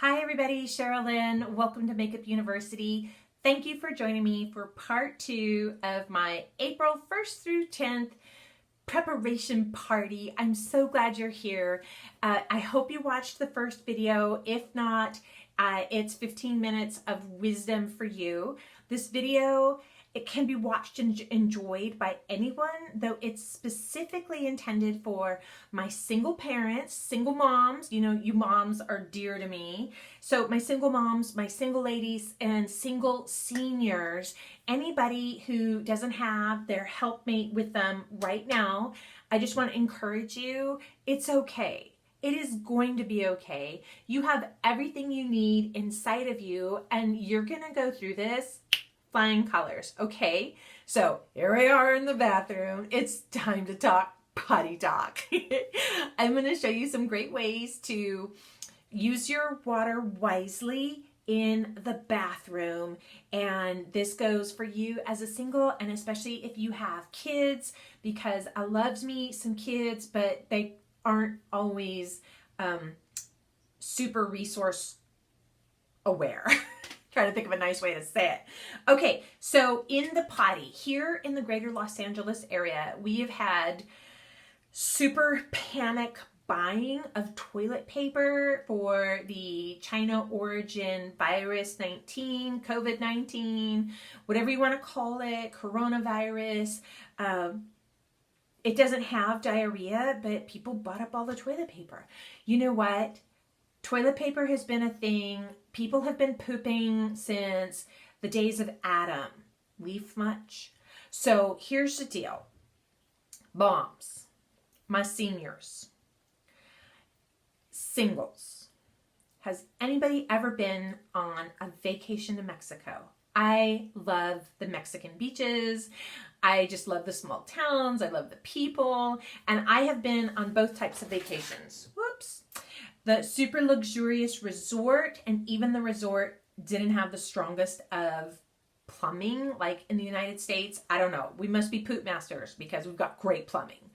Hi everybody, Sherilyn. Welcome to Makeup University. Thank you for joining me for part 2 of my April 1st through 10th preparation party. I'm so glad you're here. I hope you watched the first video. If not, it's 15 minutes of wisdom for you. This video, it can be watched and enjoyed by anyone, though it's specifically intended for my single parents, single moms. You know, you moms are dear to me. So my single moms, my single ladies, and single seniors, anybody who doesn't have their helpmate with them right now, I just want to encourage you, it's okay. It is going to be okay. You have everything you need inside of you, and you're going to go through this flying colors, okay? So here we are in the bathroom. It's time to talk potty talk. I'm going to show you some great ways to use your water wisely in the bathroom, and this goes for you as a single, and especially if you have kids, because I loves me some kids, but they aren't always super resource aware. Trying to think of a nice way to say it. Okay, so in the potty, here in the greater Los Angeles area, we have had super panic buying of toilet paper for the China origin virus 19, COVID-19, whatever you want to call it, coronavirus. It doesn't have diarrhea, but people bought up all the toilet paper. You know what? Toilet paper has been a thing. People have been pooping since the days of Adam. Leaf much? So here's the deal. Moms, my seniors, singles. Has anybody ever been on a vacation to Mexico? I love the Mexican beaches. I just love the small towns. I love the people. And I have been on both types of vacations. Whoops. The super luxurious resort, and even the resort didn't have the strongest of plumbing like in the United States. I don't know. We must be poop masters because we've got great plumbing.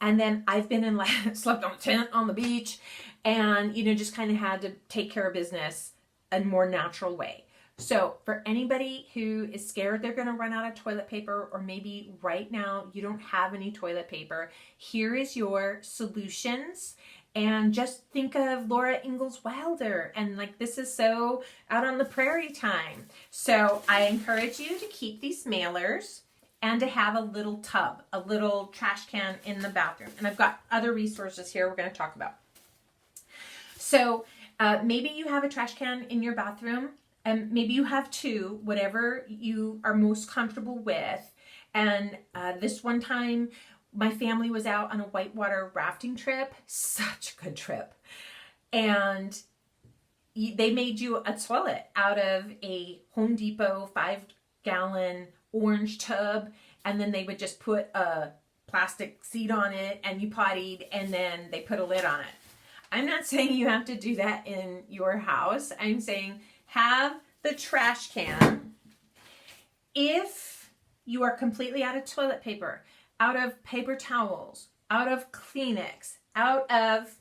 And then I've been in slept on a tent on the beach, and just kind of had to take care of business in a more natural way. So for anybody who is scared they're going to run out of toilet paper, or maybe right now you don't have any toilet paper, here is your solutions. And just think of Laura Ingalls Wilder, and like, this is so out on the prairie time. So I encourage you to keep these mailers and to have a little tub, a little trash can in the bathroom. And I've got other resources here we're going to talk about. So maybe you have a trash can in your bathroom, and maybe you have two, whatever you are most comfortable with. And this one time, my family was out on a whitewater rafting trip. Such a good trip. And they made you a toilet out of a Home Depot 5-gallon orange tub. And then they would just put a plastic seat on it, and you pottied, and then they put a lid on it. I'm not saying you have to do that in your house. I'm saying have the trash can. If you are completely out of toilet paper, out of paper towels, out of Kleenex, out of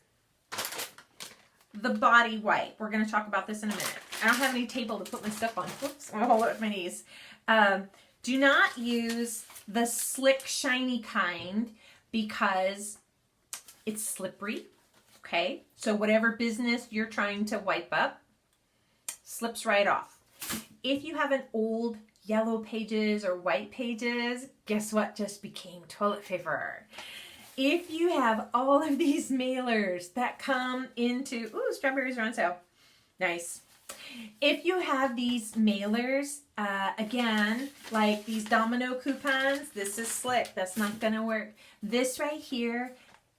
the body wipe. We're going to talk about this in a minute. I don't have any table to put my stuff on. Whoops, I'm going to hold it with my knees. Do not use the slick, shiny kind because it's slippery, okay? So whatever business you're trying to wipe up slips right off. If you have an old Yellow Pages or White Pages, guess what just became toilet paper? If you have all of these mailers that come into, ooh, strawberries are on sale. Nice. If you have these mailers, again, like these domino coupons, this is slick. That's not going to work. This right here,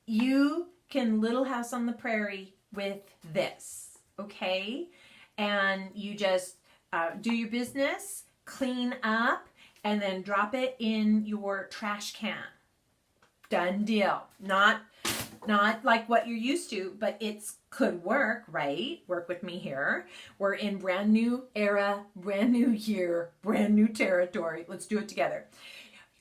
you can Little House on the Prairie with this, okay? And you just do your business, clean up, and then drop it in your trash can. Done deal. Not like what you're used to, but it's could work, right? Work with me here. We're in brand new era, brand new year, brand new territory. Let's do it together.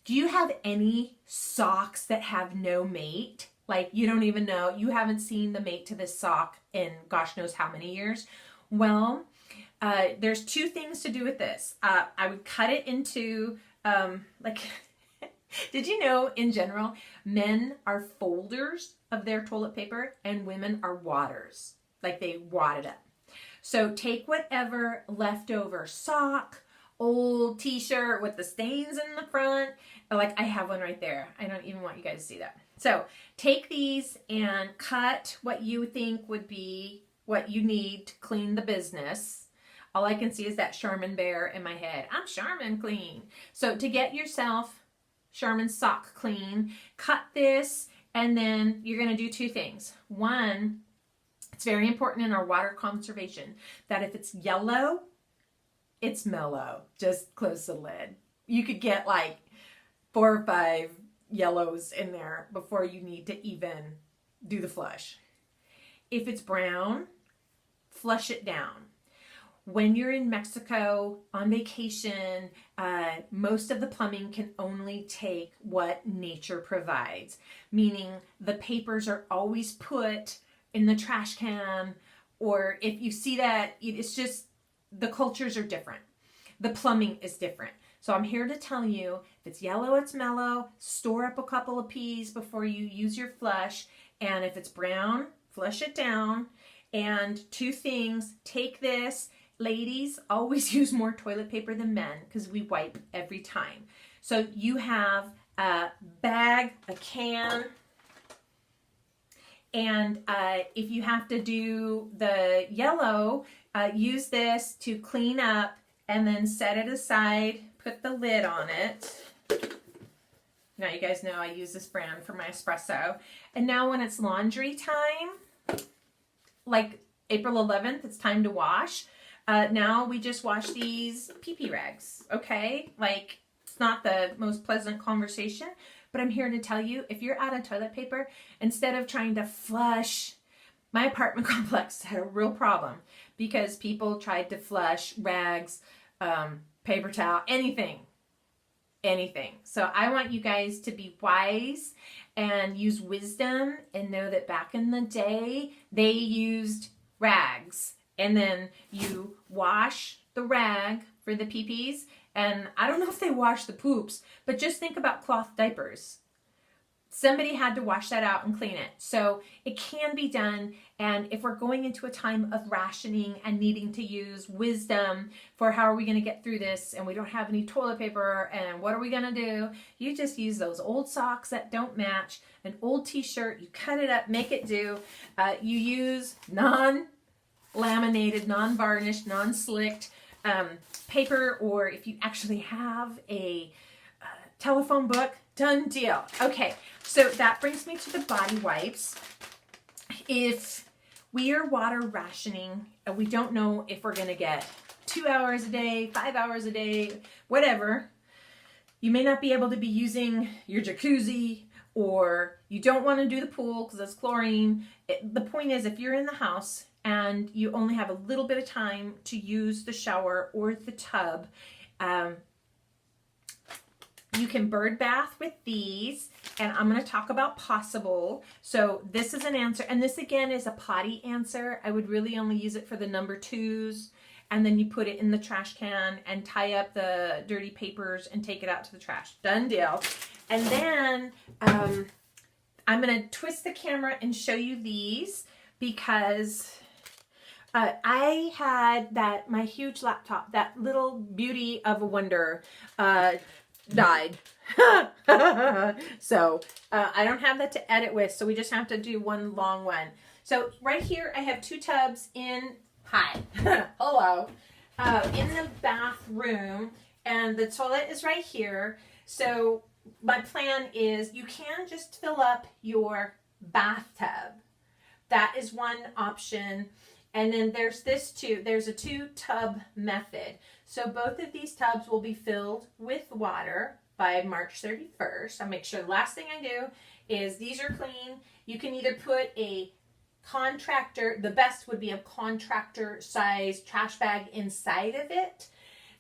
Do you have any socks that have no mate? Like you don't even know, you haven't seen the mate to this sock in gosh knows how many years. Well, there's two things to do with this. I would cut it into like, did you know in general, men are folders of their toilet paper and women are wadders. Like they wad it up. So take whatever leftover sock, old t-shirt with the stains in the front. Like I have one right there. I don't even want you guys to see that. So take these and cut what you think would be what you need to clean the business. All I can see is that Charmin bear in my head. I'm Charmin clean. So to get yourself Charmin sock clean, cut this, and then you're going to do two things. One, it's very important in our water conservation that if it's yellow, it's mellow. Just close the lid. You could get like 4 or 5 yellows in there before you need to even do the flush. If it's brown, flush it down. When you're in Mexico on vacation, most of the plumbing can only take what nature provides, meaning the papers are always put in the trash can, or if you see that, it's just the cultures are different. The plumbing is different. So I'm here to tell you, if it's yellow, it's mellow. Store up a couple of peas before you use your flush. And if it's brown, flush it down. And two things, take this. Ladies always use more toilet paper than men because we wipe every time. So you have a bag, a can, and if you have to do the yellow, use this to clean up and then set it aside, put the lid on it. Now you guys know I use this brand for my espresso. And now when it's laundry time, like April 11th, it's time to wash. Now we just wash these pee-pee rags, okay? Like, it's not the most pleasant conversation, but I'm here to tell you, if you're out of toilet paper, instead of trying to flush, my apartment complex had a real problem because people tried to flush rags, paper towel, anything. So I want you guys to be wise and use wisdom and know that back in the day, they used rags. And then you wash the rag for the pee-pees. And I don't know if they wash the poops, but just think about cloth diapers. Somebody had to wash that out and clean it. So it can be done. And if we're going into a time of rationing and needing to use wisdom for how are we going to get through this and we don't have any toilet paper and what are we going to do? You just use those old socks that don't match, an old t-shirt, you cut it up, make it do. You use non-laminated, non-varnished, non-slicked paper, or if you actually have a telephone book, done deal. Okay, so that brings me to the body wipes. If we are water rationing and we don't know if we're going to get 2 hours a day, 5 hours a day, whatever, you may not be able to be using your jacuzzi, or you don't want to do the pool because it's chlorine. The point is, if you're in the house and you only have a little bit of time to use the shower or the tub, you can bird bath with these, and I'm going to talk about possible. So this is an answer, and this again is a potty answer. I would really only use it for the number 2s, and then you put it in the trash can and tie up the dirty papers and take it out to the trash. Done deal. And then I'm going to twist the camera and show you these because I had my huge laptop, that little beauty of a wonder, died. So I don't have that to edit with, so we just have to do one long one. So right here I have 2 tubs in hello in the bathroom, and the toilet is right here. So my plan is you can just fill up your bathtub. That is one option. And then there's this too. There's a 2-tub method. So both of these tubs will be filled with water by March 31st. I'll make sure the last thing I do is these are clean. You can either put a contractor, the best would be a contractor size trash bag inside of it,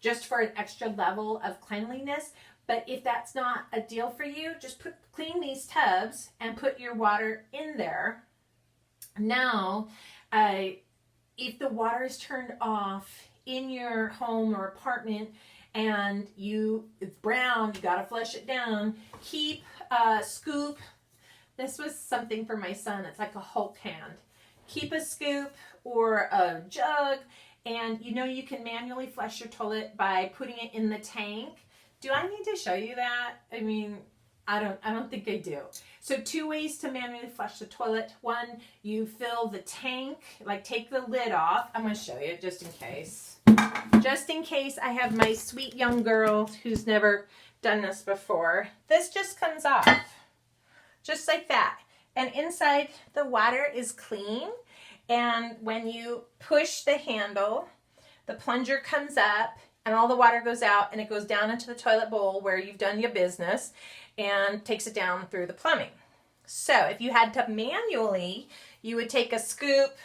just for an extra level of cleanliness. But if that's not a deal for you, just clean these tubs and put your water in there. Now, if the water is turned off in your home or apartment and it's brown, you gotta flush it down, keep a scoop. This was something for my son. It's like a Hulk hand. Keep a scoop or a jug, and you can manually flush your toilet by putting it in the tank. Do I need to show you that? I mean, I don't think I do. So 2 ways to manually flush the toilet. One, you fill the tank, like take the lid off. I'm going to show you just in case. Just in case I have my sweet young girl who's never done this before. This just comes off, just like that. And inside the water is clean. And when you push the handle, the plunger comes up and all the water goes out and it goes down into the toilet bowl where you've done your business and takes it down through the plumbing. So if you had to manually, you would take a scoop,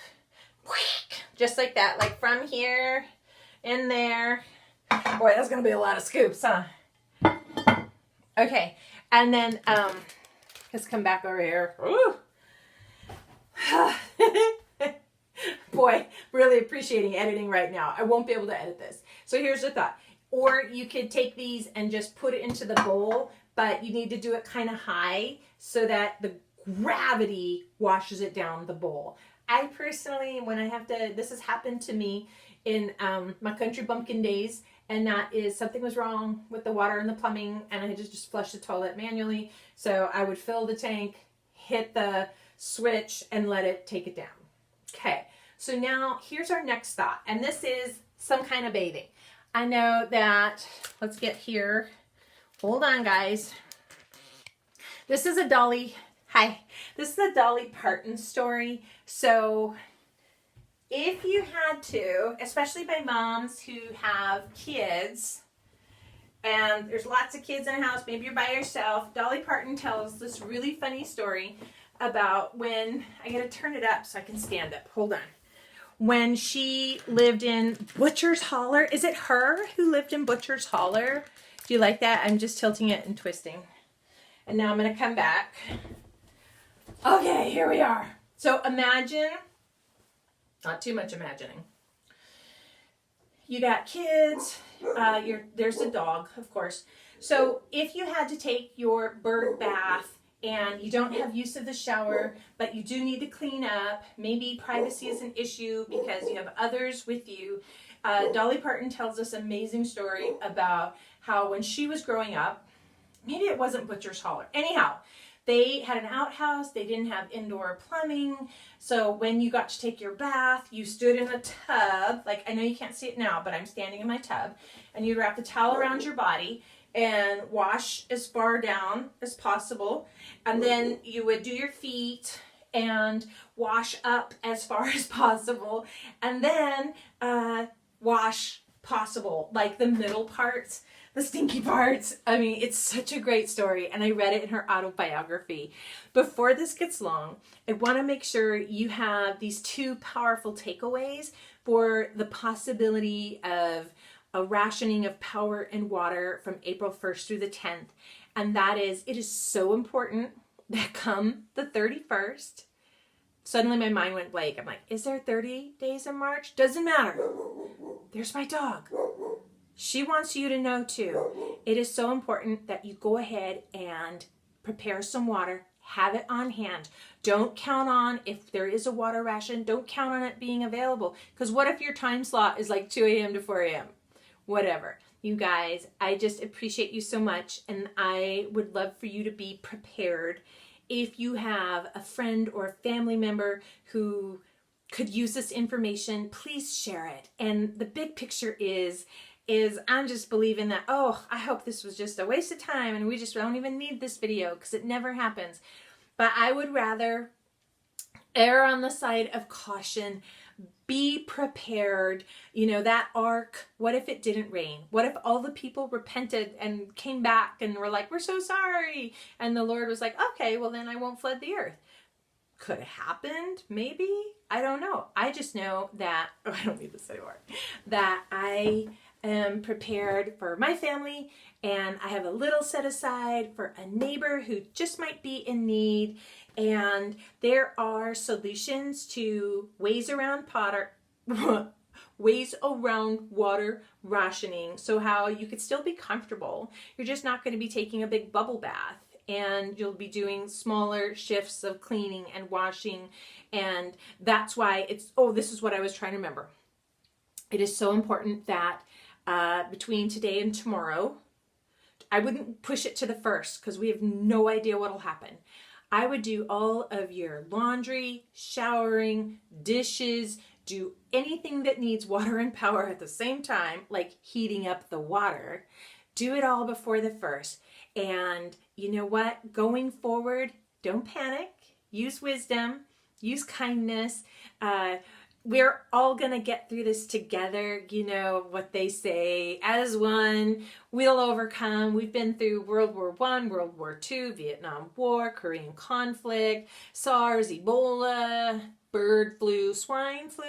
just like that, like from here in there. Boy, that's going to be a lot of scoops, huh? Okay, and then let's come back over here. Ooh. Boy, really appreciating editing right now. I won't be able to edit this. So here's the thought. Or you could take these and just put it into the bowl, but you need to do it kind of high so that the gravity washes it down the bowl. I personally, when I have to, this has happened to me in my country bumpkin days, and that is something was wrong with the water and the plumbing, and I had to just flush the toilet manually. So I would fill the tank, hit the switch, and let it take it down. Okay, so now here's our next thought, and this is some kind of bathing. I know that, let's get here. Hold on, guys. This is a Dolly, hi. This is a Dolly Parton story. So if you had to, especially by moms who have kids, and there's lots of kids in a house, maybe you're by yourself, Dolly Parton tells this really funny story about when, I gotta turn it up so I can stand up, hold on. When she lived in Butcher's Holler. Is it her who lived in Butcher's Holler? Do you like that? I'm just tilting it and twisting. And now I'm gonna come back. Okay, here we are. So imagine, not too much imagining. You got kids, there's a dog, of course. So if you had to take your bird bath and you don't have use of the shower, but you do need to clean up, maybe privacy is an issue because you have others with you. Dolly Parton tells this amazing story about how when she was growing up, maybe it wasn't Butcher's Holler. Anyhow, they had an outhouse, they didn't have indoor plumbing, so when you got to take your bath, you stood in a tub, like I know you can't see it now, but I'm standing in my tub, and you'd wrap the towel around your body and wash as far down as possible, and then you would do your feet and wash up as far as possible, and then wash possible, like the middle parts, the stinky parts. I mean, it's such a great story, and I read it in her autobiography. Before this gets long, I want to make sure you have these 2 powerful takeaways for the possibility of a rationing of power and water from April 1st through the 10th. And that is, it is so important that come the 31st, suddenly my mind went blank. I'm like, is there 30 days in March? Doesn't matter. There's my dog. She wants you to know too. It is so important that you go ahead and prepare some water. Have it on hand. Don't count on, if there is a water ration, don't count on it being available. Because what if your time slot is like 2 a.m. to 4 a.m.? Whatever. You guys, I just appreciate you so much, and I would love for you to be prepared. If you have a friend or a family member who could use this information, please share it. And the big picture is I'm just believing that, oh, I hope this was just a waste of time and we just don't even need this video, because it never happens. But I would rather err on the side of caution. Be prepared. You know, that ark, what if it didn't rain? What if all the people repented and came back and were like, we're so sorry. And the Lord was like, okay, well then I won't flood the earth. Could have happened, maybe. I don't know. I just know that, oh, I don't need this anymore, that I am prepared for my family, and I have a little set aside for a neighbor who just might be in need. And there are solutions to ways around water rationing, so how you could still be comfortable. You're just not going to be taking a big bubble bath, and you'll be doing smaller shifts of cleaning and washing. And that's why this is what I was trying to remember. It is so important that between today and tomorrow, I wouldn't push it to the first because we have no idea what'll happen. I would do all of your laundry, showering, dishes, do anything that needs water and power at the same time, like heating up the water. Do it all before the first. And you know what? Going forward, don't panic. Use wisdom. Use kindness. We're all going to get through this together. You know what they say, as one, we'll overcome. We've been through World War I, World War II, Vietnam War, Korean conflict, SARS, Ebola, bird flu, swine flu.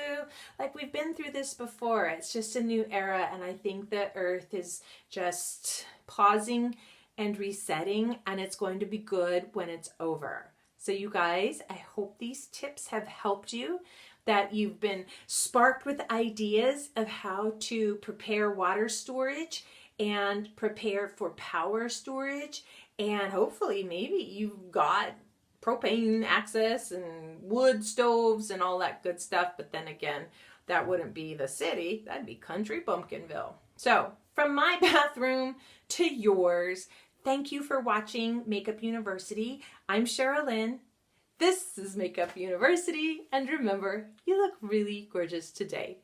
Like, we've been through this before. It's just a new era, and I think the earth is just pausing and resetting, and it's going to be good when it's over. So you guys, I hope these tips have helped you, that you've been sparked with ideas of how to prepare water storage and prepare for power storage. And hopefully maybe you've got propane access and wood stoves and all that good stuff. But then again, that wouldn't be the city. That'd be country Bumpkinville. So from my bathroom to yours, thank you for watching Makeup University. I'm Sherilyn. This is Makeup University, and remember, you look really gorgeous today.